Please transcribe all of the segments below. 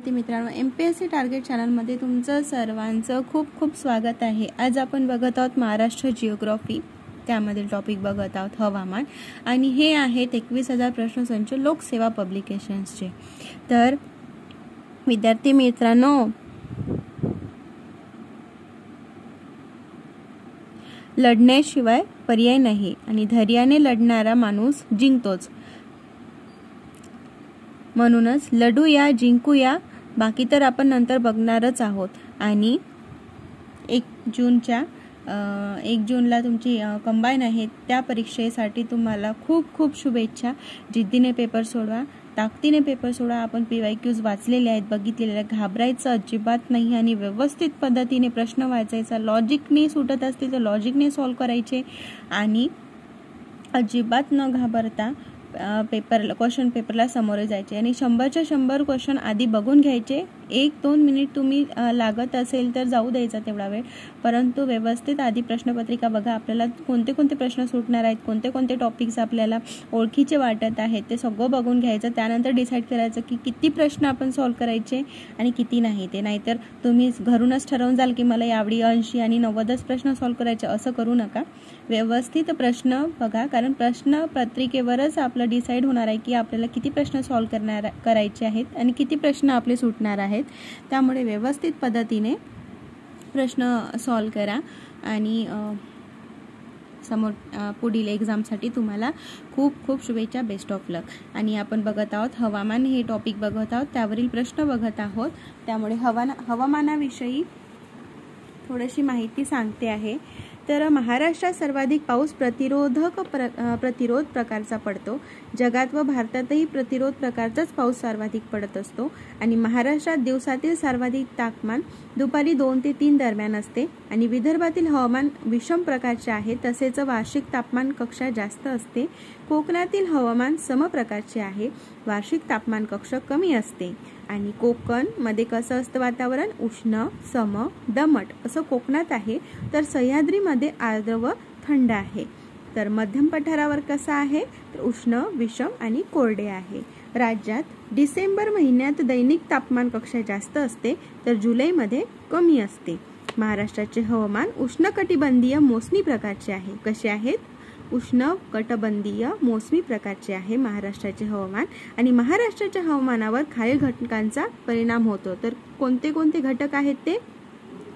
मित्रांनो, MPSC target चॅनलमध्ये तुमचं सर्वांचं खूप खूप स्वागत आहे। आज आपण बघत आहोत महाराष्ट्र जिओग्राफी, त्यामधील टॉपिक बघत आहोत हवामान, आणि हे आहेत 21,000 प्रश्नसंच लोकसेवा पब्लिकेशन्सचे। तर विद्यार्थी मित्रांनो, लढण्याशिवाय पर्याय नाही आणि धैर्याने लढणारा माणूस जिंकतोच, म्हणूनच लढूया, जिंकूया, बाकी तर आपण नंतर बघणारच आहोत। आणि 1 जूनला तुमची कंबाईन आहे, त्या परीक्षेसाठी तुम्हाला खूप खूप शुभेच्छा। जिद्दीने पेपर सोडवा, ताकदीने पेपर सोडवा। आपण PYQs वाचलेले आहेत, बघितलेले आहेत, घाबरायचं अजिबात नाही आणि व्यवस्थित पद्धतीने प्रश्न वाचायचा। लॉजिकने सुटत असतील तर लॉजिकने सॉल्व करायचे आणि अजिबात न घाबरता क्वेश्चन पेपरला सामोरे जायचे। आणि 100च्या 100 क्वेश्चन आधी बघून घ्यायचे। 1-2 मिनिट तुम्ही लागत असेल तर जाऊ द्यायचा तेवढा वेळ, परंतु व्यवस्थित आधी प्रश्नपत्रिका बघा। आपल्याला कोणते कोणते प्रश्न सुटणार आहेत, कोणते कोणते टॉपिक्स आपल्याला ओळखीचे वाटत आहेत, ते सगळं बघून घ्यायचं। त्यानंतर डिसाईड करायचं की किती प्रश्न आपण सॉल्व करायचे आणि किती नाही ते। नाहीतर तुम्ही घरूनच ठरवून जाल की मला यावेळी 80 आणि 90च प्रश्न सॉल्व करायचे, असं करू नका। व्यवस्थित प्रश्न बघा, कारण प्रश्न पत्रिकेवरच आपलं डिसाईड होणार आहे की आपल्याला किती प्रश्न सॉल्व करायचे आहेत आणि किती प्रश्न आपले सुटणार आहेत। त्यामुळे व्यवस्थित पद्धतीने प्रश्न सॉल्व करा आणि पुढील एक्झामसाठी तुम्हाला खूप खूप शुभेच्छा। बेस्ट ऑफ लक। आणि आपण बघत आहोत हवामान, हे टॉपिक बघत आहोत, त्यावरील प्रश्न बघत आहोत। त्यामुळे हवामानाविषयी थोडीशी माहिती सांगते आहे। तर महाराष्ट्रात सर्वाधिक पाऊस प्रतिरोध प्रकारचा पडतो। जगात व भारतातही प्रतिरोध प्रकारचाच पाऊस सर्वाधिक पडत असतो। आणि महाराष्ट्रात दिवसातील सर्वाधिक तापमान दुपारी 2 ते 3 दरम्यान असते। आणि विदर्भातील हवामान विषम प्रकारचे आहे, तसेच वार्षिक तापमान कक्षा जास्त असते। कोकणातील हवामान सम प्रकारचे आहे, वार्षिक तापमान कक्ष कमी असते। आणि कोकण मध्ये कसं असतं वातावरण, उष्ण, सम, दमट असं कोकणात आहे, तर सह्याद्रीमध्ये आर्द्र व थंड आहे। तर मध्यम पठारावर कसं आहे, तर उष्ण, विषम आणि कोरडे आहे। राज्यात डिसेंबर महिन्यात दैनिक तापमान कक्षा जास्त असते, तर जुलैमध्ये कमी असते। महाराष्ट्राचे हवामान उष्णकटिबंधीय मोसमी प्रकारचे आहे। कसे आहेत? उष्णकटिबंधीय मोसमी प्रकारचे आहे महाराष्ट्राचे हवामान। आणि महाराष्ट्राच्या हवामानावर खालील घटकांचा परिणाम होतो। तर कोणते कोणते घटक आहेत ते?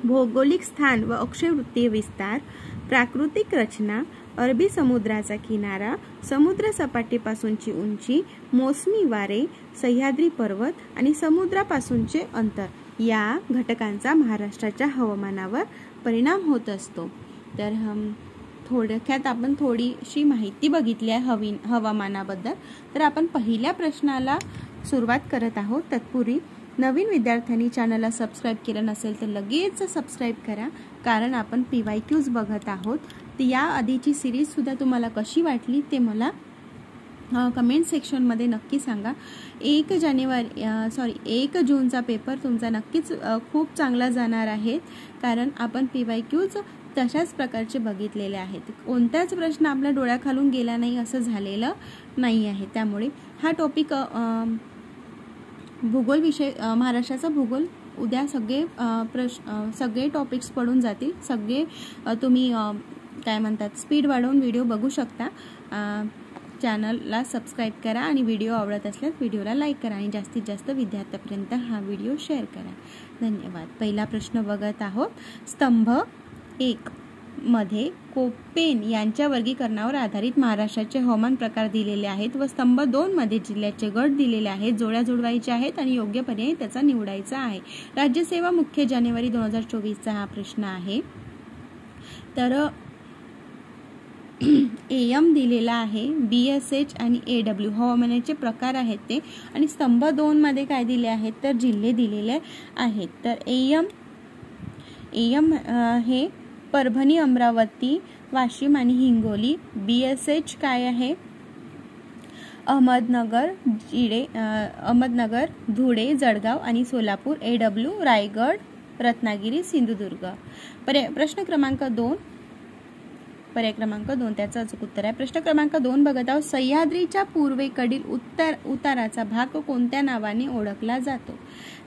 भौगोलिक स्थान व अक्षवृत्तीय विस्तार, प्राकृतिक रचना, अरबी समुद्राचा किनारा, समुद्र सपाटीपासूनची उंची, मोसमी वारे, सह्याद्री पर्वत आणि समुद्रापासूनचे अंतर, या घटकांचा महाराष्ट्राच्या हवामानावर परिणाम होत असतो। तर थोडक्यात आपण थोडीशी माहिती बघितली आहे हवामानाबद्दल। तर आपण पहिल्या प्रश्नाला सुरुवात करत आहोत। तत्पूर्वी नवीन विद्यार्थ्यांनी चॅनलला सबस्क्राईब केलं नसेल तर लगेच सबस्क्राईब करा, कारण आपण PYQs बघत आहोत। तर या आधीची सिरीज सुद्धा तुम्हाला कशी वाटली ते मला कमेंट सेक्शनमध्ये नक्की सांगा। 1 जूनचा पेपर तुमचा नक्कीच खूप चांगला जाणार आहे, कारण आपण PYQs तशाच प्रकारचे बघितलेले आहेत। कोणताच प्रश्न आपल्या डोळ्याखालून गेला नाही असं झालेलं नाही आहे। त्यामुळे हा टॉपिक भूगोल विषय, महाराष्ट्राचा भूगोल, उद्या सगळे टॉपिक्स पडून जातील। सगळे तुम्ही काय म्हणतात स्पीड वाढवून व्हिडिओ बघू शकता। चॅनलला सबस्क्राईब करा आणि व्हिडिओ आवडत असल्यास व्हिडिओला लाईक करा आणि जास्तीत जास्त विद्यार्थ्यांपर्यंत हा व्हिडिओ शेअर करा। धन्यवाद। पहिला प्रश्न बघत आहोत। स्तंभ 1 मध्ये कोपेन यांच्या वर्गीकरणावर आधारित महाराष्ट्राचे हवामान प्रकार दिलेले आहेत व स्तंभ 2 मध्ये जिल्ह्याचे गट दिलेले आहेत। जोड्या जुळवायच्या आहेत आणि योग्य पर्याय त्याचा निवडायचा आहे। राज्यसेवा मुख्य जानेवारी 2024चा हा प्रश्न आहे। तर AM दिलेला आहे, BSH आणि AW हवामानाचे प्रकार आहेत ते। आणि स्तंभ 2 मध्ये काय दिले आहेत, तर जिल्हे दिलेले आहेत। तर AM हे परभणी, अमरावती, वाशिम आणि हिंगोली। BSH काय आहे, अहमदनगर, धुळे, जळगाव आणि सोलापूर। AW रायगड, रत्नागिरी, सिंधुदुर्ग। प्रश्न क्रमांक 2, पर्याय क्रमांक 2 त्याचं अचूक उत्तर आहे. प्रश्न क्रमांक 2 बघत आहोत. सह्याद्रीच्या पूर्वेकडील उताराचा भाग कोणत्या नावाने ओळखला जातो?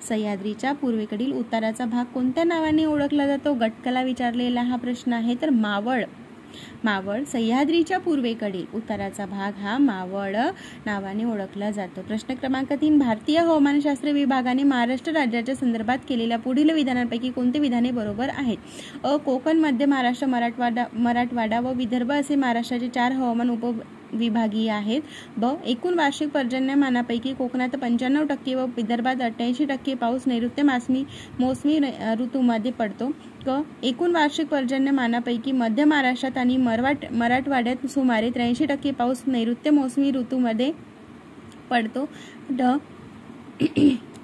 सह्याद्रीच्या पूर्वेकडील उताराचा भाग कोणत्या नावाने ओळखला जातो? गटकला विचारलेला हा प्रश्न आहे. तर मावळ. सह्याद्रीच्या पूर्वेकडील उताराचा भाग हा मावळ नावाने ओळखला जातो. प्रश्न क्रमांक 3 भारतीय हवामानशास्त्र विभागाने महाराष्ट्र राज्याच्या संदर्भात केलेल्या पुढील विधानांपैकी कोणते विधाने बरोबर आहेत? अ. कोकण, मध्य महाराष्ट्र, मराठवाडा व विदर्भ असे महाराष्ट्राचे 4 हवामान उपविभागीय आहेत. ब. एकूण वार्षिक पर्जन्यमानापैकी कोकणात 95% व विदर्भात 88% पाऊस नैऋत्य मोसमी ऋतूमध्ये पडतो. क. एकूण वार्षिक पर्जन्यमानापैकी मध्य महाराष्ट्रात आणि मराठवाड्यात सुमारे 83% पाऊस नैऋत्य मोसमी ऋतूमध्ये पडतो. ड.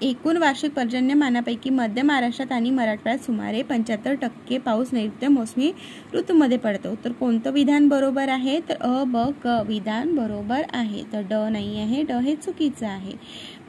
एकूण वार्षिक पर्जन्यमानापैकी मध्य महाराष्ट्रात आणि मराठवाड्यात सुमारे 75% पाऊस नैऋत्य मोसमी ऋतूमध्ये पडतो. तर कोणतं विधान बरोबर आहे? तर अ, ब, क विधान बरोबर आहे. तर ड नाही आहे, ड हे चुकीचं आहे.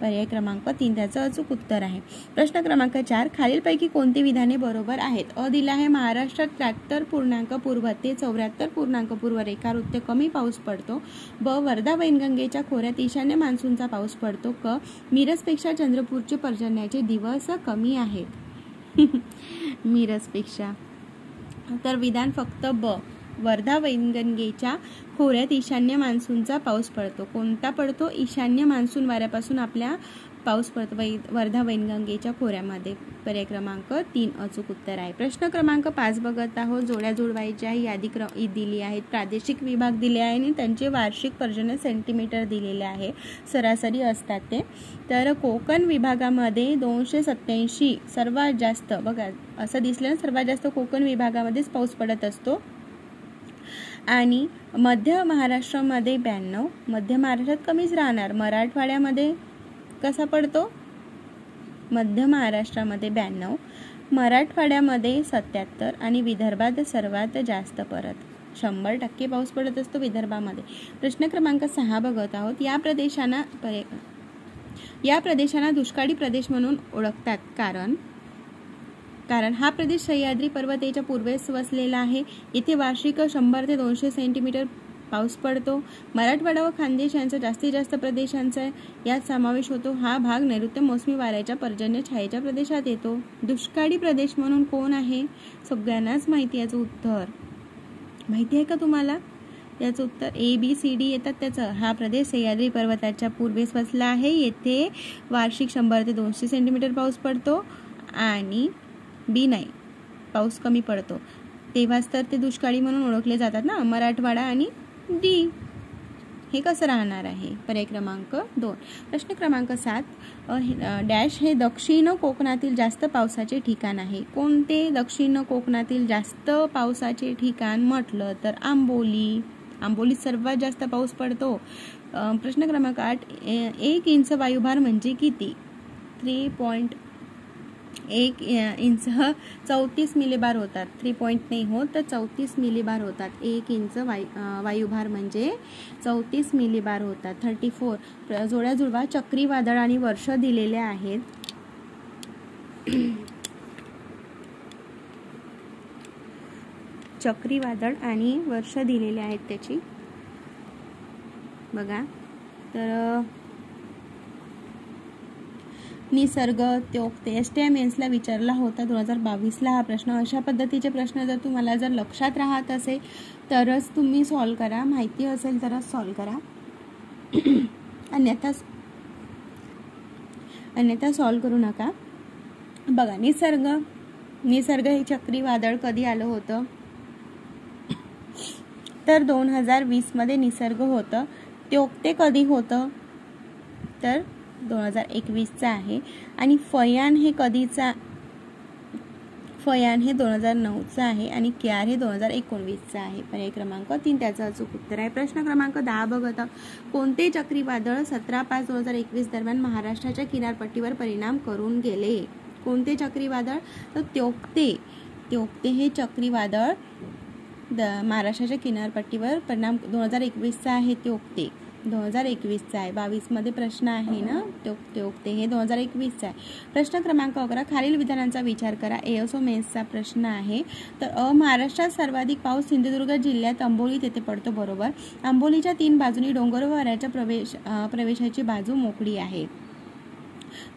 पर्याय क्रमांक 3 त्याचं अचूक उत्तर आहे. प्रश्न क्रमांक 4 खालीलपैकी कोणती विधाने बरोबर आहेत? अ दिला आहे महाराष्ट्रात 73.पूर्व ते 74.पूर्व रेखावृत्त कमी पाऊस पडतो. ब. वर्धा वैनगंगेच्या खोऱ्यात ईशान्य मान्सूनचा पाऊस पडतो. क. मिरजपेक्षा चंद्रपूरचे पर्जन्याचे दिवस कमी आहेत. मिरजपेक्षा. तर विधान फक्त ब. वर्धा वैनगंगेच्या खोऱ्यात ईशान्य मान्सूनचा पाऊस पडतो. कोणता पडतो? ईशान्य मान्सून वाऱ्यापासून आपल्या पाऊस पडतो वर्धा वैनगंगेच्या खोऱ्यामध्ये. पर्याय क्रमांक 3 अचूक उत्तर आहे. प्रश्न क्रमांक 5 बघत आहोत. जोड्या जुळवायच्या यादी दिली आहेत. प्रादेशिक विभाग दिले आहे आणि त्यांचे वार्षिक पर्जन्य सेंटीमीटर दिलेले आहे. सरासरी असतात ते. तर कोकण विभागामध्ये 287 सर्वात जास्त, बघा असं दिसलं ना, सर्वात जास्त कोकण विभागामध्येच पाऊस पडत असतो. आणि मध्य महाराष्ट्रामध्ये 92, मध्य महाराष्ट्रात कमीच राहणार. मराठवाड्यामध्ये कसा पडतो? मध्य महाराष्ट्रामध्ये 92, मराठवाड्यामध्ये 77 आणि विदर्भात सर्वात जास्त परत 100% पाऊस पडत असतो विदर्भामध्ये. प्रश्न क्रमांक 6 बघत आहोत. या प्रदेशांना दुष्काळी प्रदेश म्हणून ओळखतात कारण हा प्रदेश सह्याद्री पर्वताच्या पूर्वेस वसलेला आहे. येथे वार्षिक 100 ते 200 सेंटीमीटर पाऊस पडतो. मराठवाडा व खानदेश यांचा जास्तीत जास्त प्रदेशांचा यात समावेश होतो. हा भाग नैऋत्य मोसमी वाऱ्याच्या पर्जन्य छायेच्या प्रदेशात येतो. दुष्काळी प्रदेश म्हणून कोण आहे? सगळ्यांनाच माहिती. याचं उत्तर माहिती आहे का तुम्हाला? याचं उत्तर ABCD येतात त्याचं. हा प्रदेश सह्याद्री पर्वताच्या पूर्वेस वसला आहे. येथे वार्षिक 100 ते 200 सेंटीमीटर पाऊस पडतो. आणि बी नाही, पाऊस कमी पडतो. तेव्हाच तर ते दुष्काळी म्हणून ओळखले जातात ना. मराठवाडा आणि डी. हे कसं राहणार आहे? पर्याय क्रमांक 2. प्रश्न क्रमांक 7 डॅश हे दक्षिण कोकणातील जास्त पावसाचे ठिकाण आहे. कोणते दक्षिण कोकणातील जास्त पावसाचे ठिकाण म्हटलं तर आंबोलीत सर्वात जास्त पाऊस पडतो. प्रश्न क्रमांक 8 1 इंच वायुभार म्हणजे किती? 3.1 इंच 34 मिलीबार होतात. 3 नाही होत तर 34 मिलीबार होतात. 1 इंच वायुभार म्हणजे 34 मिलीबार होतात. 34. जोड्या जुळवा. चक्रीवादळ आणि वर्ष दिलेले आहेत. चक्रीवादळ आणि वर्ष दिलेले आहेत त्याची. बघा तर निसर्ग त्योक्ते STI मेन्सला विचारला होता 2022ला हा प्रश्न. अशा पद्धतीचे प्रश्न जर तुम्हाला लक्षात राहत असेल तरच तुम्ही सॉल्व करा. माहिती असेल तरच सॉल्व करा. अन्यथा सॉल्व करू नका. बघा निसर्ग हे चक्रीवादळ कधी आलं होतं? तर 2020 मध्ये निसर्ग होतं. त्योक्ते कधी होतं? तर 2021चा आहे. आणि फयान हे कधीचा? फयान हे 2009चा आहे आणि क्यार हे 2019चा आहे. पर्याय क्रमांक 3 त्याचं अचूक उत्तर आहे. प्रश्न क्रमांक 10 बघत आहोत. कोणते चक्रीवादळ 17/5/2021 दरम्यान महाराष्ट्राच्या किनारपट्टीवर परिणाम करून गेले? कोणते चक्रीवादळ? तर त्योक्ते हे चक्रीवादळ महाराष्ट्राच्या किनारपट्टीवर परिणाम 2021चा आहे त्योक्ते. 2021चा आहे. 22मध्ये प्रश्न आहे ना ते हे 2021चा आहे. प्रश्न क्रमांक 11, खालील विधानांचा विचार करा. एएसओ मेन्सचा प्रश्न आहे. तर महाराष्ट्रात सर्वाधिक पाऊस सिंधुदुर्ग जिल्ह्यात अंबोली तेथे पडतो. बरोबर. अंबोलीच्या 3 बाजूनी डोंगर व वाऱ्याच्या प्रवेशाची बाजू मोकळी आहे.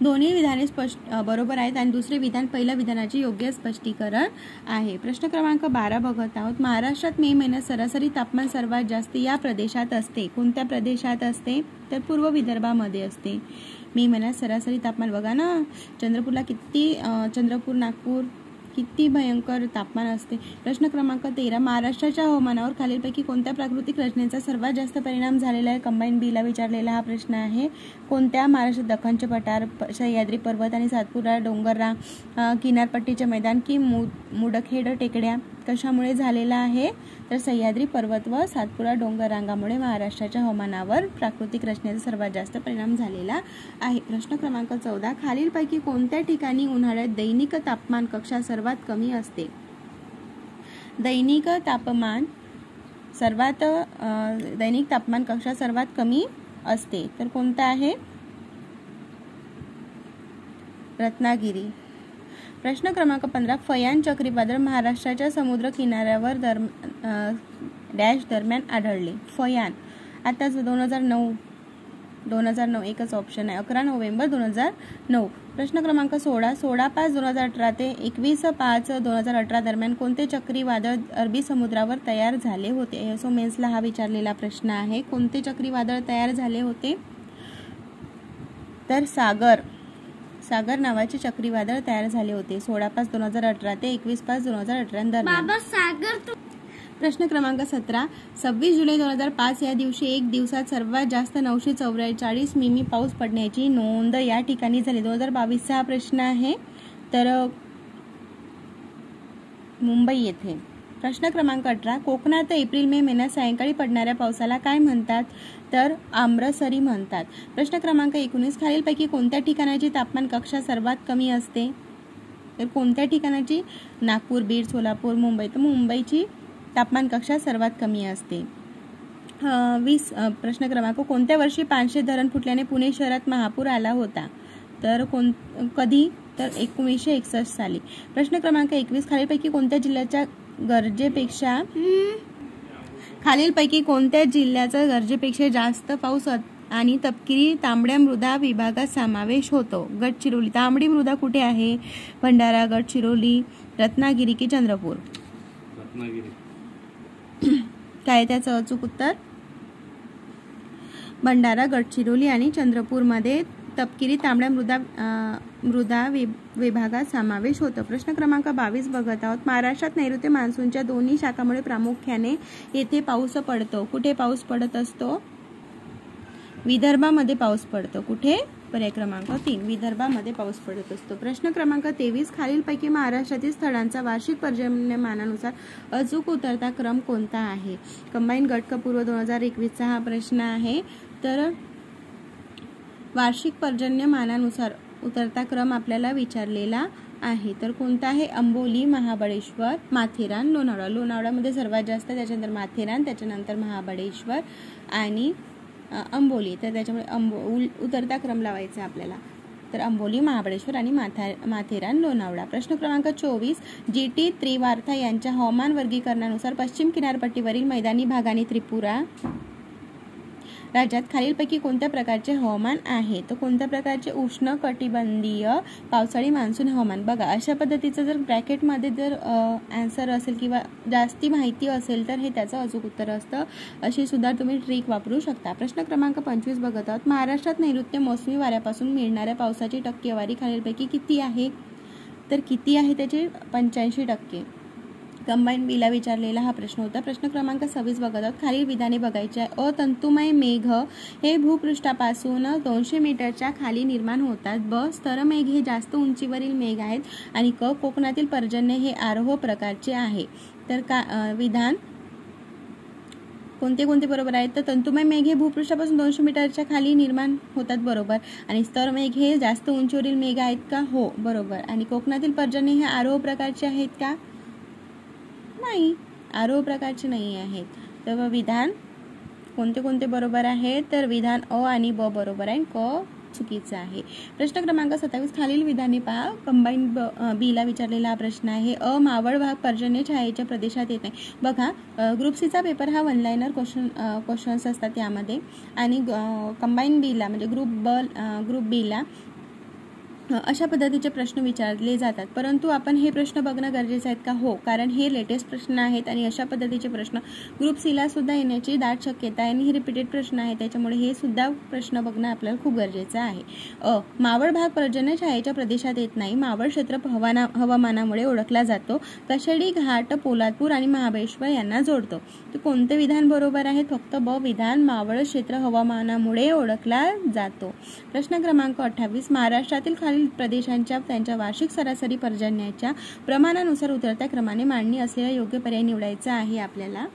दोन्ही विधाने बरोबर आहेत आणि दुसरे विधान पहिल्या विधानाचे योग्य स्पष्टीकरण आहे. प्रश्न क्रमांक 12 बघत आहोत. महाराष्ट्रात मे महिन्यात सरासरी तापमान सर्वात जास्त या प्रदेशात असते. कोणत्या प्रदेशात असते? तर पूर्व विदर्भामध्ये असते. मे महिन्यात सरासरी तापमान बघा ना, चंद्रपूरला किती, चंद्रपूर नागपूर किती भयंकर तापमान असते. प्रश्न क्रमांक 13, महाराष्ट्राच्या हवामानावर खालीलपैकी कोणत्या प्राकृतिक रचनेचा सर्वात जास्त परिणाम झालेला आहे? कंबाईन बीला विचारलेला हा प्रश्न आहे. कोणत्या? महाराष्ट्रात दख्खनचे पठार, सह्याद्री पर्वत आणि सातपुडा डोंगररांग, किनारपट्टीचे मैदान की मुदखेड टेकड्या कशामुळे झालेला आहे? तर सह्याद्री पर्वत व सातपुडा डोंगररांगामुळे महाराष्ट्राच्या हवामानावर प्राकृतिक रचनेचा सर्वात जास्त परिणाम झालेला आहे. प्रश्न क्रमांक 14, खालीलपैकी कोणत्या ठिकाणी उन्हाळ्यात दैनिक तापमान कक्षा सर्वात कमी असते? दैनिक तापमान कक्षा सर्वात कमी असते. तर कोणता आहे? रत्नागिरी. प्रश्न क्रमांक 15, फयान चक्रीवादळ महाराष्ट्राच्या समुद्र किनाऱ्यावर डॅश दरम्यान आढळले. फयान आताच 2009 एकच ऑप्शन आहे. 11 नोव्हेंबर 2009. प्रश्न क्रमांक 16, 16/5/2018 ते 21/5/2018 दरम्यान कोणते चक्रीवादळ अरबी समुद्रावर तयार झाले होते? एएसओ मेन्सला हा विचारलेला प्रश्न आहे. कोणते चक्रीवादळ तयार झाले होते? तर सागर नावाचे चक्रीवादळ तयार झाले होते 16/5/2018 ते 21/5/2018 दरम्यान. प्रश्न क्रमांक 17, 26 जुलै 2005 या दिवशी एक दिवसात सर्वात जास्त 944 मिमी पाऊस पडण्याची नोंद या ठिकाणी झाली. 2022चा हा प्रश्न आहे. तर मुंबई येथे. प्रश्न क्रमांक 18, कोकणात एप्रिल मे महिन्यात सायंकाळी पडणाऱ्या पावसाला काय म्हणतात? तर आम्रसरी म्हणतात. प्रश्न क्रमांक 19, खालीलपैकी कोणत्या ठिकाणाची तापमान कक्षा सर्वात कमी असते? तर कोणत्या ठिकाणाची? नागपूर, बीड, सोलापूर, मुंबई. तर मुंबईची तापमान कक्षा सर्वात कमी असते. 20 प्रश्न क्रमांक, कोणत्या वर्षी पानशेत धरण फुटल्याने पुणे शहरात महापूर आला होता? तर कधी? तर 1961 साली. प्रश्न क्रमांक 21, खालीलपैकी कोणत्या जिल्ह्याच्या गरजेपेक्षा जास्त पाऊस आणि तपकिरी तांबड्या मृदा विभागात समावेश होतो? गडचिरोली. तांबडी मृदा कुठे आहे? भंडारा, गडचिरोली, रत्नागिरी की चंद्रपूर? रत्नागिरी. काय त्याचं अचूक उत्तर? भंडारा, गडचिरोली आणि चंद्रपूरमध्ये तपकिरी तांबड्या मृदा विभागात समावेश होतो. प्रश्न क्रमांक 22 बघत आहोत. महाराष्ट्रात नैऋत्य मान्सूनच्या दोन्ही शाखांमुळे प्रामुख्याने येथे पाऊस पडतो. कुठे पाऊस पडत असतो? विदर्भामध्ये पाऊस पडतो. कुठे? पर्याय क्रमांक 3 विदर्भामध्ये पाऊस पडत असतो. प्रश्न क्रमांक 23, खालीलपैकी महाराष्ट्रातील स्थळांचा वार्षिक पर्जन्यमानानुसार अचूक उतरता क्रम कोणता आहे? कंबाईन गटकपूर्व 2021चा हा प्रश्न आहे. तर वार्षिक पर्जन्यमानानुसार उतरता क्रम आपल्याला विचारलेला आहे. तर कोणता आहे? अंबोली, महाबळेश्वर, माथेरान, लोणावळा. लोणावळ्यामध्ये सर्वात जास्त, त्याच्यानंतर माथेरान, त्याच्यानंतर महाबळेश्वर आणि अंबोली. तर त्याच्यामुळे उतरता क्रम लावायचा आपल्याला. तर अंबोली, महाबळेश्वर आणि माथेरान, लोणावळा. प्रश्न क्रमांक 24, GT त्रिवार्था यांच्या हवामान वर्गीकरणानुसार पश्चिम किनारपट्टीवरील मैदानी भाग आणि त्रिपुरा राज्यात खालीलपैकी कोणत्या प्रकारचे हवामान आहे? तर कोणत्या प्रकारचे? उष्ण कटिबंधीय पावसाळी मान्सून हवामान. बघा, अशा पद्धतीचं जर ब्रॅकेटमध्ये जर आन्सर असेल किंवा जास्ती माहिती असेल तर हे त्याचं अचूक उत्तर असतं. अशी सुद्धा तुम्ही ट्रिक वापरू शकता. प्रश्न क्रमांक 25 बघत आहोत. महाराष्ट्रात नैऋत्य मोसमी वाऱ्यापासून मिळणाऱ्या पावसाची टक्केवारी खालीलपैकी किती आहे? तर किती आहे त्याची? 85%. कंबाईन बीला विचारलेला हा प्रश्न होता. प्रश्न क्रमांक 26 बघत आहोत. खालील विधाने बघायची आहे. तंतुमय मेघ हे भूपृष्ठापासून 200 मीटरच्या खाली निर्माण होतात. ब, स्तरमेघ हे जास्त उंचीवरील मेघ आहेत. आणि क, कोकणातील पर्जन्य हे आरोह प्रकारचे आहे. तर विधान कोणते कोणते बरोबर आहेत? तर तंतुमय मेघ हे भूपृष्ठापासून 200 मीटरच्या खाली निर्माण होतात. बरोबर. आणि स्तरमेघ हे जास्त उंचीवरील मेघ आहेत का? हो, बरोबर. आणि कोकणातील पर्जन्य हे आरोह प्रकारचे आहेत का? नाही, आरोह प्रकारचे नाही आहेत. तर विधान कोणते कोणते बरोबर आहे, तर विधान अ आणि ब बरोबर आहे, क चुकीचा आहे. प्रश्न क्रमांक 27 खालील विधाने पहा. कंबाईन बी ला विचारलेला हा प्रश्न आहे. अ मावळ भाग पर्जन्य छायेच्या प्रदेशात येत नाही. बघा, ग्रुप सीचा पेपर हा वन लाईनर क्वेश्चन्स असतात यामध्ये, आणि कंबाईन बी ला म्हणजे ग्रुप बी ला अशा पद्धतीचे प्रश्न विचारले जातात. परंतु आपण हे प्रश्न बघणं गरजेचं आहे का? हो, कारण हे लेटेस्ट प्रश्न आहेत आणि अशा पद्धतीचे प्रश्न ग्रुप सीला सुद्धा येण्याची दाट शक्यता आहे आणि हे रिपीटेड प्रश्न आहे, त्याच्यामुळे हे सुद्धा प्रश्न बघणं आपल्याला खूप गरजेचं आहे. मावळ भाग पर्जन्य छायेच्या प्रदेशात येत नाही. मावळ क्षेत्र हवामानामुळे ओळखला जातो. कशेडी घाट पोलादपूर आणि महाबळेश्वर यांना जोडतो. तर कोणते विधान बरोबर आहे? फक्त ब विधान, मावळ क्षेत्र हवामानामुळे ओळखला जातो. प्रश्न क्रमांक 28 महाराष्ट्रातील खालील प्रदेशांच्या त्यांच्या वार्षिक सरासरी पर्जन्याच्या प्रमाणानुसार उतरत्या क्रमाने मांडणी असलेला योग्य पर्याय निवडायचा आहे. आपल्याला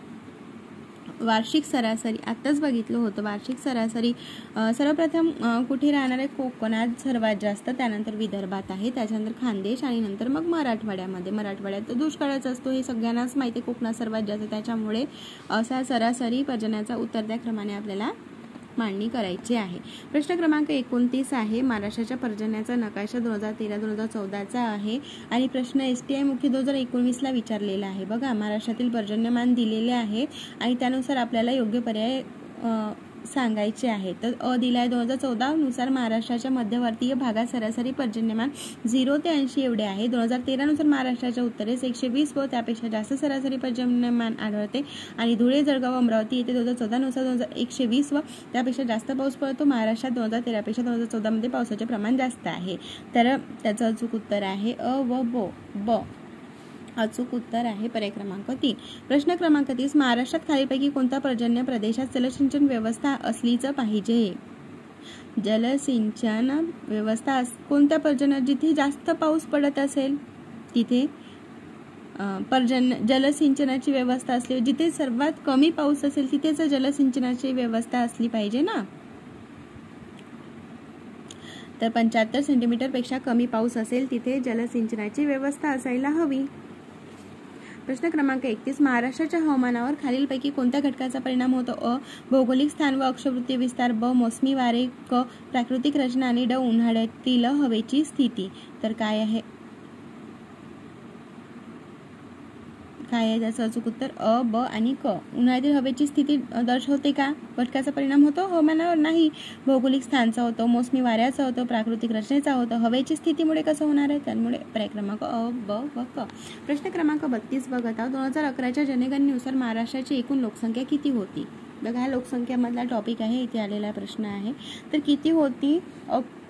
वार्षिक सरासरी आत्ताच बघितलं होतं. वार्षिक सरासरी सर्वप्रथम कुठे राहणार आहे? कोकणात सर्वात जास्त, त्यानंतर विदर्भात आहे, त्याच्यानंतर खानदेश आणि नंतर मग मराठवाड्यात दुष्काळच असतो, हे सगळ्यांनाच माहिती आहे. कोकणात सर्वात जास्त, त्याच्यामुळे असा सरासरी पर्जन्याचा उतरत्या क्रमाने आपल्याला मांडणी करायची आहे. प्रश्न क्रमांक 29 आहे. महाराष्ट्राच्या पर्जन्याचा नकाशा 2013-2014चा आहे आणि प्रश्न STI मुख्य 2019 ला विचारलेला आहे. बघा, महाराष्ट्रातील पर्जन्यमान दिलेले आहे आणि त्यानुसार आपल्याला योग्य पर्याय सांगायचे आहे. तर अ दिलाय 2014 नुसार महाराष्ट्राच्या मध्यवर्तीय भागात सरासरी पर्जन्यमान 0 ते 80 एवढे आहे. 2013 नुसार महाराष्ट्राच्या उत्तरेस 120 व त्यापेक्षा जास्त सरासरी पर्जन्यमान आढळते आणि धुळे, जळगाव, अमरावती येथे 2014 नुसार 120 व त्यापेक्षा जास्त पाऊस पडतो. महाराष्ट्रात 2013 पेक्षा 2014 मध्ये पावसाचे प्रमाण जास्त आहे. तर त्याचं अचूक उत्तर आहे अ व ब. अचूक उत्तर आहे पर्याय क्रमांक 3. प्रश्न क्रमांक 30 महाराष्ट्रात खालीलपैकी कोणत्या पर्जन्य प्रदेशात जलसिंचन व्यवस्था असलीच पाहिजे? जलसिंचन व्यवस्था कोणत्या पर्जन्यात? जिथे जास्त पाऊस पडत असेल तिथे जलसिंचनाची व्यवस्था असली. जिथे सर्वात कमी पाऊस असेल तिथेच जलसिंचनाची व्यवस्था असली पाहिजे ना. तर 75 सेंटीमीटर पेक्षा कमी पाऊस असेल तिथे जलसिंचनाची व्यवस्था असायला हवी. प्रश्न क्रमांक 31 महाराष्ट्राच्या हवामानावर खालीलपैकी कोणत्या घटकाचा परिणाम होतो? अ भौगोलिक स्थान व अक्षवृत्तीय विस्तार, ब मोसमी वारे, क प्राकृतिक रचना आणि ड उन्हाळ्यातील हवेची स्थिती. तर काय आहे त्याचं अचूक उत्तर अ, ब आणि क. उन्हाळ्यातील हवेची स्थिती दर्शवते का? घटकाचा परिणाम होतो? हवामानावर नाही. भौगोलिक स्थानचा होतो, मोसमी वाऱ्याचा होतो, प्राकृतिक रचनेचा होतो. हवेची स्थितीमुळे कसं होणार आहे? त्यामुळे पर्याय क्रमांक अ, ब व क. प्रश्न क्रमांक 32 बघत आहोत. 2011च्या जनगणनेनुसार महाराष्ट्राची एकूण लोकसंख्या किती होती? बघा, हा लोकसंख्यामधला टॉपिक आहे, इथे आलेला प्रश्न आहे. तर किती होती?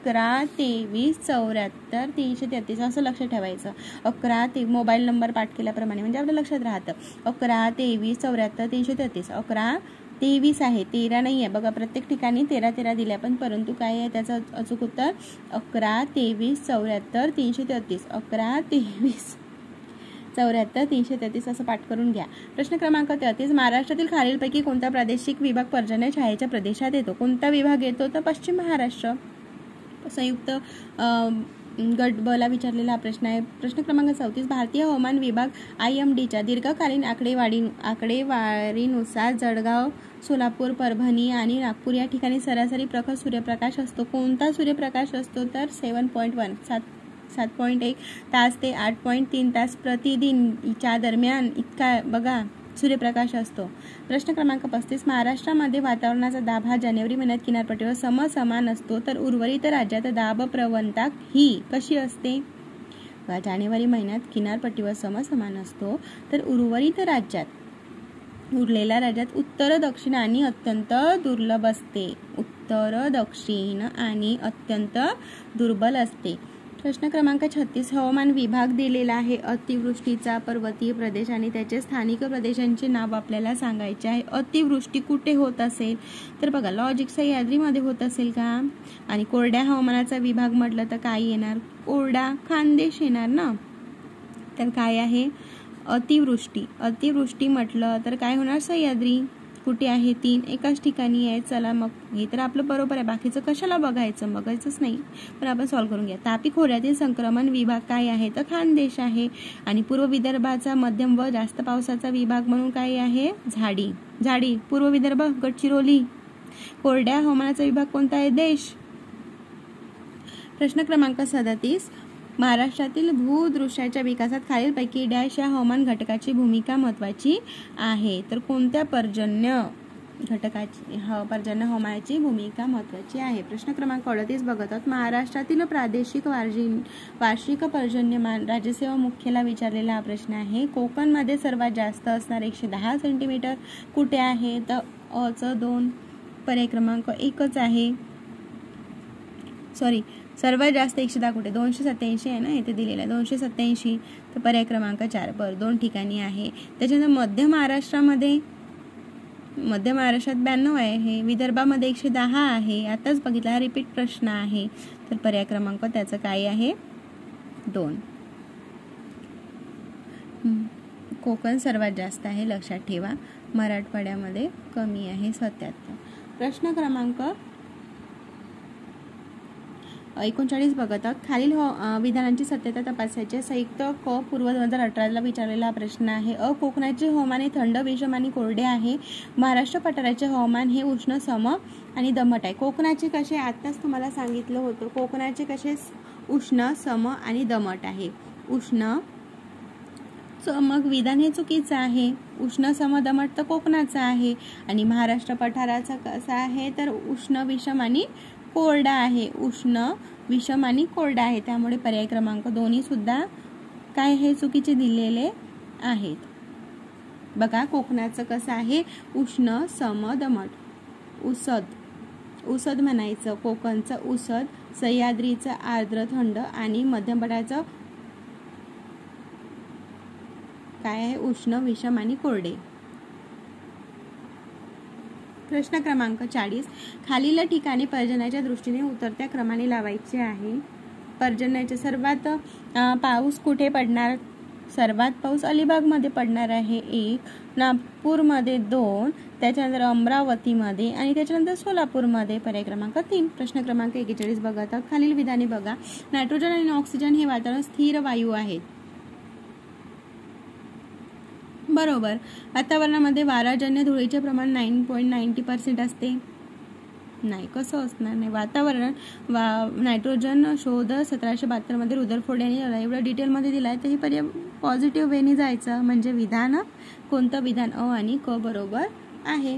11, 23, 74, 333 असं लक्षात ठेवायचं. 11 मोबाईल नंबर पाठ केल्याप्रमाणे म्हणजे आपल्या लक्षात राहतं. 11, 23, 74, 333. 11, 23 आहे, 13 नाही आहे. बघा, प्रत्येक ठिकाणी 13 दिल्या, पण परंतु काय आहे त्याचं अचूक उत्तर? 11, 23, 74, 333. 11, 23, 74, 333 असं पाठ करून घ्या. प्रश्न क्रमांक 33 महाराष्ट्रातील खालीलपैकी कोणता प्रादेशिक विभाग पर्जन्य छायेच्या प्रदेशात येतो? कोणता विभाग येतो? तर पश्चिम महाराष्ट्र. संयुक्त गट ब ला विचारलेला हा प्रश्न आहे. प्रश्न क्रमांक 34 भारतीय हवामान विभाग IMDच्या दीर्घकालीन आकडेवारीनुसार जळगाव, सोलापूर, परभणी आणि नागपूर या ठिकाणी सरासरी प्रखर सूर्यप्रकाश असतो. कोणता सूर्यप्रकाश असतो? तर 7.1 7.1 तास ते 8.3 तास प्रतिदिनच्या दरम्यान इतका बघा सूर्यप्रकाश असतो. प्रश्न क्रमांक 35 महाराष्ट्रामध्ये वातावरणाचा दाब हा जानेवारी महिन्यात किनारपट्टीवर समसमान असतो, तर उर्वरित राज्यात दाब प्रवणता ही कशी असते? जानेवारी महिन्यात किनारपट्टीवर समसमान असतो, तर उरलेल्या राज्यात उत्तर दक्षिण आणि अत्यंत दुर्लभ असते. उत्तर दक्षिण आणि अत्यंत दुर्बल असते. प्रश्न क्रमांक 36 हवामान विभाग दिलेला आहे. अतिवृष्टीचा पर्वतीय प्रदेश आणि त्याचे स्थानिक प्रदेशांचे नाव आपल्याला सांगायचे आहे. अतिवृष्टी कुठे होत असेल? तर बघा, लॉजिक सह्याद्रीमध्ये होत असेल का? आणि कोरड्या हवामानाचा विभाग म्हटलं तर काय येणार? कोरडा खानदेश येणार ना. तर काय आहे? अतिवृष्टी म्हटलं तर काय होणार? सह्याद्री. कुठे आहे? 3 एकाच ठिकाणी आहे. चला मग हे तर आपलं बरोबर आहे, बाकीचं कशाला बघायचंच नाही, पण आपण सॉल्व्ह करून घ्या. तापी खोऱ्यातील संक्रमण विभाग काय आहे? तर खानदेश आहे. आणि पूर्व विदर्भाचा मध्यम व जास्त पावसाचा विभाग म्हणून काय आहे? झाडी. झाडी, पूर्व विदर्भ, गडचिरोली. कोरड्या हवामानाचा विभाग कोणता आहे? देश. प्रश्न क्रमांक 37, महाराष्ट्रातील भूदृश्याच्या विकासात खालीलपैकी डॅश या हवामान घटकाची भूमिका महत्त्वाची आहे? तर कोणत्या पर्जन्य घटकाची पर्जन्य हवामानाची भूमिका महत्त्वाची आहे? प्रश्न क्रमांक 38 बघत आहोत. महाराष्ट्रातील प्रादेशिक वार्षिक पर्जन्यमान राज्यसेवा मुख्याला विचारलेला हा प्रश्न आहे. कोकणमध्ये सर्वात जास्त असणार 110 सेंटीमीटर कुठे आहे? तर अचं 2. पर्याय क्रमांक 1च आहे. सर्वात जास्त 110 कुठे? 287 आहे ना, इथे दिलेला आहे 287. तर पर्याय क्रमांक 4. बरं, 2 ठिकाणी आहे. त्याच्यानंतर मध्य महाराष्ट्रात 92 आहे. विदर्भामध्ये 110 आहे. आताच बघितला, हा रिपीट प्रश्न आहे. तर पर्याय क्रमांक त्याचं काय आहे? 2. कोकण सर्वात जास्त आहे, लक्षात ठेवा. मराठवाड्यामध्ये कमी आहे, 77. प्रश्न क्रमांक 39 बघत आहोत. खालील विधानांची सत्यता तपासायची. संयुक्त क पूर्व 2018 विचारलेला प्रश्न आहे. कोकणाचे हवामान हे थंड, विषम आणि कोरडे आहे. महाराष्ट्र पठाराचे हवामान हे उष्ण, सम आणि दमट आहे. कोकणाचे कसे? आताच तुम्हाला सांगितलं होतं. कोकणाचे कसे? उष्ण, सम आणि दमट आहे. उष्ण, मग विधान हे चुकीचं आहे. उष्ण, सम, दमट तर कोकणाचं आहे. आणि महाराष्ट्र पठाराचा कसा आहे? तर उष्ण, विषम आणि कोरडा आहे. उष्ण, विषम आणि कोरडा आहे. त्यामुळे पर्याय क्रमांक 2 सुद्धा काय हे चुकीचे दिलेले आहेत. बघा, कोकणाचं कसं आहे? उष्ण, सम, दमट. उसद म्हणायचं. कोकणचं उसद, सह्याद्रीचं आर्द्र थंड आणि मध्यम पठाराचं काय आहे? उष्ण, विषम आणि कोरडे. प्रश्न क्रमांक 40, खालील ठिकाणी पर्जन्याच्या दृष्टीने उतरत्या क्रमाने लावायचे आहे. पर्जन्याचे सर्वात पाऊस कुठे पडणार? सर्वात पाऊस अलिबागमध्ये पडणार आहे 1, नागपूरमध्ये 2, त्याच्यानंतर अमरावतीमध्ये आणि त्याच्यानंतर सोलापूरमध्ये. पर्याय क्रमांक 3. प्रश्न क्रमांक 41 बघत आहोत. खालील विधाने बघा. नायट्रोजन आणि ऑक्सिजन हे वातावरण स्थिर वायू आहेत. बरोबर. वातावरणामध्ये वाराजन्य धुळीचे प्रमाण 9.90% असते. नाही, कसं असणार नाही. वातावरण नायट्रोजन शोध 1772 मध्ये रुदरफोर्ड यांनी एवढं डिटेलमध्ये दिला आहे. तर हे पर्याय पॉझिटिव्ह वेने जायचं. म्हणजे विधान कोणतं? विधान अ आणि क बरोबर आहे.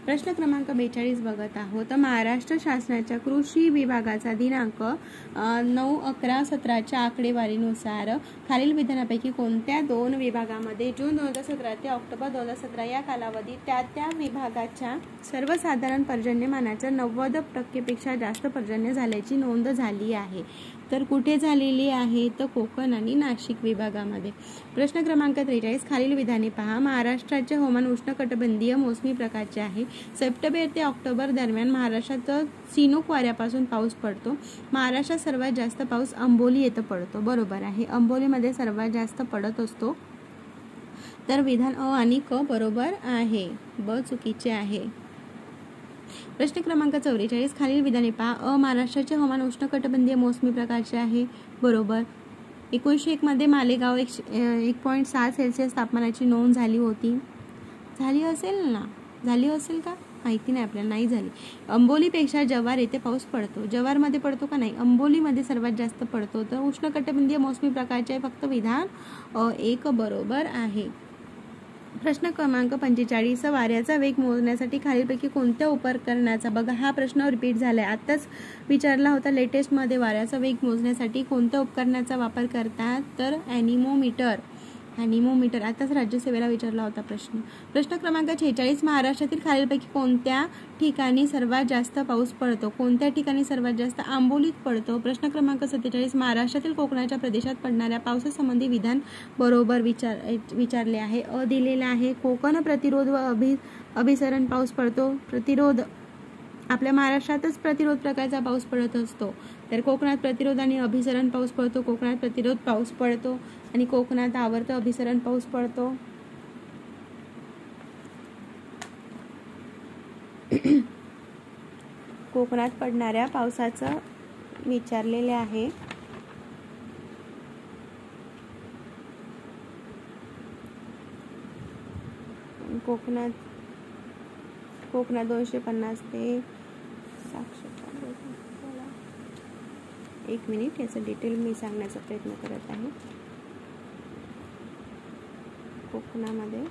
प्रश्न क्रमांक 42 बघत आहोत. महाराष्ट्र शासनाच्या कृषी विभागाचा दिनांक 9/11/17 आकडेवारीनुसार खालील विधानापैकी कोणत्या 2 विभागामध्ये जून 2017 ते ऑक्टोबर 2017 या कालावधीत त्या विभागाच्या सर्वसाधारण पर्जन्यमानाच्या 90% जास्त पर्जन्य झाल्याची नोंद झाली आहे? तर कुठे झालेली आहे? तर कोकण आणि नाशिक विभागामध्ये. प्रश्न क्रमांक 43, खालील विधाने पहा. महाराष्ट्राचे हवामान उष्णकटिबंधीय मोसमी प्रकारचे आहे. सप्टेंबर ते ऑक्टोबर दरम्यान महाराष्ट्रात चिनूक वाऱ्यापासून पाऊस पडतो. महाराष्ट्रात सर्वात जास्त पाऊस अंबोली येथे पडतो. बरोबर आहे. अंबोलीमध्ये सर्वात जास्त पडत असतो. तर विधान अ आणि क बरोबर आहे. ब चुकीचे आहे. प्रश्न क्रमांक 44, खालील विधाने पहा. महाराष्ट्राचे हवामान उष्णकटिबंधीय मोसमी प्रकारचे आहे. बरोबर. 1901 मध्ये मालेगाव 1.6 सेल्सिअस तापमानाची नोंद झाली होती. झाली असेल ना? झाली असेल का? माहिती नाही आपल्याला. नाही झाली. अंबोलीपेक्षा जव्हार येथे पाऊस पडतो. जव्हारमध्ये पडतो का? नाही. अंबोलीमध्ये सर्वात जास्त पडतो. तर उष्णकटिबंधीय मोसमी प्रकारचे फक्त विधान एक बरोबर आहे. प्रश्न क्रमांक 45, वाऱ्याचा वेग मोजण्यासाठी खालीलपैकी कोणत्या उपकरणाचा? बघा, हा प्रश्न रिपीट झालाय. आताच विचारला होता लेटेस्ट मध्ये. वाऱ्याचा वेग मोजण्यासाठी कोणत्या उपकरणाचा वापर करतात? तर ॲनिमोमीटर. आताच राज्यसेवेला विचारला होता प्रश्न. प्रश्न क्रमांक 46, महाराष्ट्रातील खालीलपैकी कोणत्या ठिकाणी सर्वात जास्त पाऊस पडतो? कोणत्या ठिकाणी सर्वात जास्त? आंबोलीत पडतो. प्रश्न क्रमांक 47, महाराष्ट्रातील कोकणाच्या प्रदेशात पडणाऱ्या पावसासंबंधी विधान बरोबर विचारले आहे. अ दिलेला आहे. कोकण प्रतिरोध व अभिसरण पाऊस पडतो. प्रतिरोध आपल्या महाराष्ट्रातच प्रतिरोध प्रकारचा पाऊस पडत असतो. तर कोकणात प्रतिरोध आणि अभिसरण पाऊस पडतो. कोकणात प्रतिरोध पाऊस पडतो आणि कोकणात आवर्त अभिसरण पाऊस पडतो. कोकणात पडणाऱ्या पावसाचं विचारलेले आहे. कोकणात 250 ते 1 मिनिट, याचं डिटेल मी सांगण्याचा प्रयत्न करत आहे. कोकणामध्ये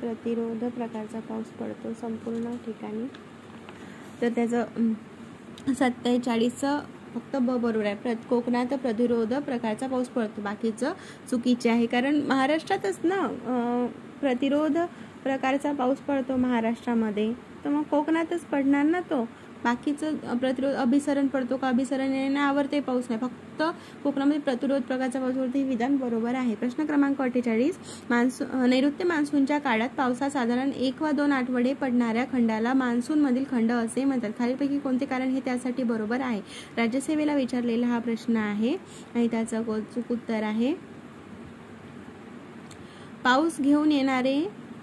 प्रतिरोध प्रकारचा पाऊस पडतो संपूर्ण ठिकाणी. तर त्याचं 47 फक्त बरोबर आहे. कोकणात प्रतिरोध प्रकारचा पाऊस पडतो, बाकीचं चुकीचे आहे. कारण महाराष्ट्रातच ना प्रतिरोध प्रकारचा पाऊस पडतो महाराष्ट्रामध्ये, तर मग कोकणातच पडणार ना तो. बाकीचं प्रतिरोध अभिसरण पडतो का, अभिसरण येण्यावर ते पाऊस नाही, फक्त कोकणामध्ये प्रतिरोध प्रकारचा पाऊस पडतो. हे विधान बरोबर आहे. प्रश्न क्रमांक 48. नैऋत्य मान्सूनच्या काळात पावसात साधारण 1 वा 2 आठवडे पडणाऱ्या खंडाला मान्सून मधील खंड असे म्हणतात. खालीलपैकी कोणते कारण हे त्यासाठी बरोबर आहे? राज्यसेवेला विचारलेला हा प्रश्न आहे आणि त्याचं अचूक उत्तर आहे पाऊस घेऊन येणारे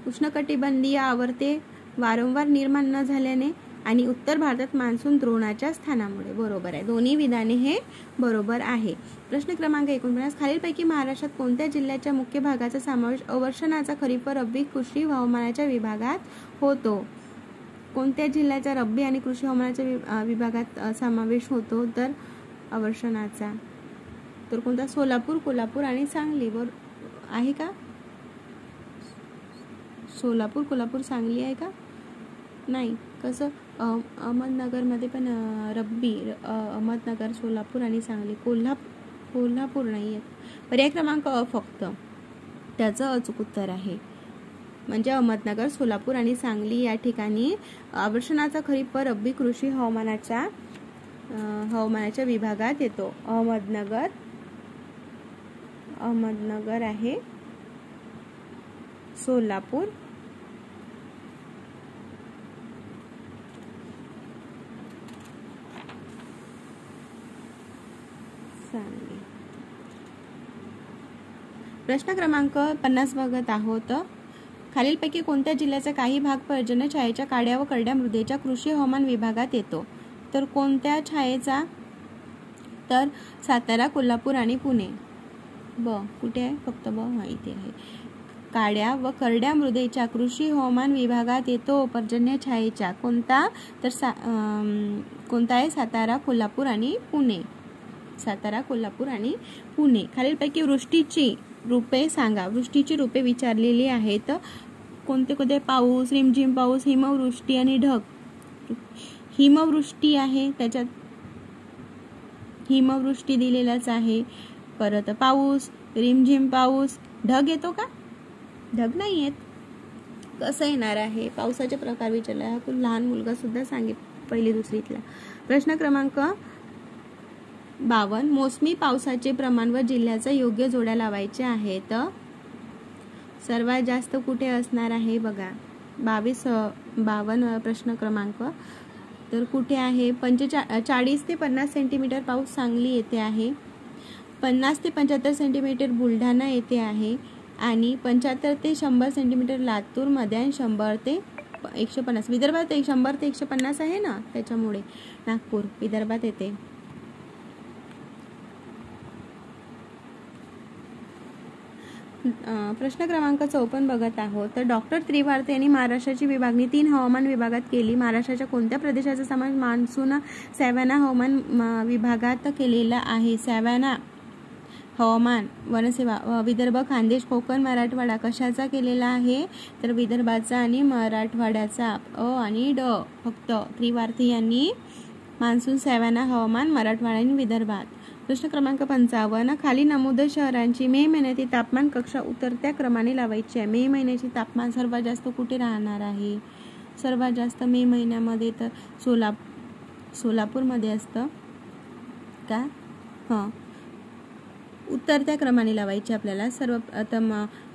उष्णकटिबंधीय आवर्ते वारंवार निर्माण न झाल्याने आणि उत्तर भारतात मान्सून द्रोणाच्या स्थानामुळे. बरोबर आहे. दोन्ही विधाने हे बरोबर आहे. प्रश्न क्रमांक 49. खालीलपैकी महाराष्ट्रात कोणत्या जिल्ह्याच्या मुख्य भागाचा समावेश अवर्षणाचा खरीप व रब्बी कृषी हवामानाच्या विभागात होतो? कोणत्या जिल्ह्याचा रब्बी आणि कृषी हवामानाच्या विभागात समावेश होतो? तर अवर्षणाचा. तर कोणता? सोलापूर, कोल्हापूर आणि सांगली. आहे का? सोलापूर, कोल्हापूर, सांगली आहे का? नाही. कसं? अहमदनगरमध्ये पण रब्बी, अहमदनगर, सोलापूर आणि सांगली. कोल्हापूर नाही आहे. पर्याय क्रमांक अ फक्त त्याचं अचूक उत्तर आहे. म्हणजे अहमदनगर, सोलापूर आणि सांगली या ठिकाणी अवर्षणाचा खरीप व रब्बी कृषी हवामानाच्या विभागात येतो. अहमदनगर आहे, सोलापूर, सांगली. प्रश्न क्रमांक 50 बघत आहोत. खालीलपैकी कोणत्या जिल्ह्याचा काही भाग पर्जन्य छायेच्या काड्या व करड्या मृदेच्या कृषी हवामान विभागात येतो? तर कोणत्या छायेचा? तर सातारा, कोल्हापूर आणि पुणे. कुठे आहे? फक्त इथे आहे. काड्या व करड्या मृदेच्या कृषी हवामान विभागात येतो पर्जन्य छायेच्या. कोणता? तर कोणता आहे? सातारा, कोल्हापूर आणि पुणे. सातारा, कोल्हापूर आणि पुणे. खालीलपैकी वृष्टीची रूपे सांगा. वृष्टीची रूपे विचारलेली आहेत. कोणते कोणते? पाऊस, रिमझिम पाऊस, हिमवृष्टी आणि ढग. हिमवृष्टी आहे, त्याच्यात हिमवृष्टी दिलेलाच आहे. परत पाऊस, रिमझिम पाऊस. ढग येतो का? ढग नाही येत. कसं येणार आहे? पावसाचे प्रकार विचारला. हा लहान मुलगा सुद्धा सांगेल, 1ली 2रीतला. प्रश्न क्रमांक 52. मोसमी पावसाचे प्रमाण व जिल्ह्याचा योग्य जोड्या लावायचे आहेत. सर्वात जास्त कुठे असणार आहे? बघा 52 प्रश्न क्रमांक. तर कुठे आहे? 40 ते 50 सेंटीमीटर पाऊस सांगली येथे आहे. 50 ते 75 सेंटीमीटर बुलढाणा येथे आहे आणि 75 ते 100 सेंटीमीटर लातूर मध्ये आणि 100 ते 150 विदर्भात. 100 ते 150 आहे ना, त्याच्यामुळे नागपूर विदर्भात येते. प्रश्न क्रमांक 54 बघत आहोत. तर डॉक्टर त्रिवार्ते यांनी महाराष्ट्राची विभागणी 3 हवामान विभागात केली. महाराष्ट्राच्या कोणत्या प्रदेशाचा समावेश मान्सून सॅव्हाना हवामान विभागात केलेला आहे? सॅव्हाना हवामान वनसेवा विदर्भ, खानदेश, कोकण, मराठवाडा कशाचा केलेला आहे? तर विदर्भाचा आणि मराठवाड्याचा. आणि फक्त त्रिवार्ते यांनी मान्सून सॅव्हाना हवामान मराठवाडा आणि विदर्भात. प्रश्न क्रमांक 55. खाली नमूद शहरांची मे महिन्यातील तापमान कक्षा उतरत्या क्रमाने लावायची आहे. मे महिन्याची तापमान सर्वात जास्त कुठे राहणार आहे? सर्वात जास्त मे महिन्यामध्ये तर सोलापूरमध्ये असतं का? उतरत्या क्रमाने लावायची आपल्याला. सर्वप्रथम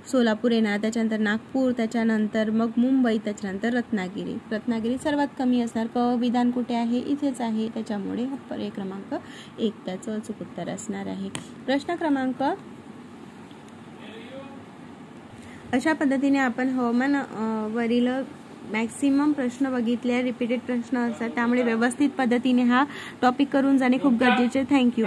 सोलापूर येणार, त्याच्यानंतर नागपूर, त्याच्यानंतर मग मुंबई, त्याच्यानंतर रत्नागिरी सर्वात कमी असणार. विधान कुठे आहे? इथेच आहे, त्याच्यामुळे हा पर्याय क्रमांक 1 त्याचं अचूक उत्तर असणार आहे. प्रश्न क्रमांक. अशा पद्धतीने आपण हवामान वरील मॅक्सिमम प्रश्न बघितले. रिपीटेड प्रश्न असतात, त्यामुळे व्यवस्थित पद्धतीने हा टॉपिक करून जाणे खूप गरजेचे. थँक्यू.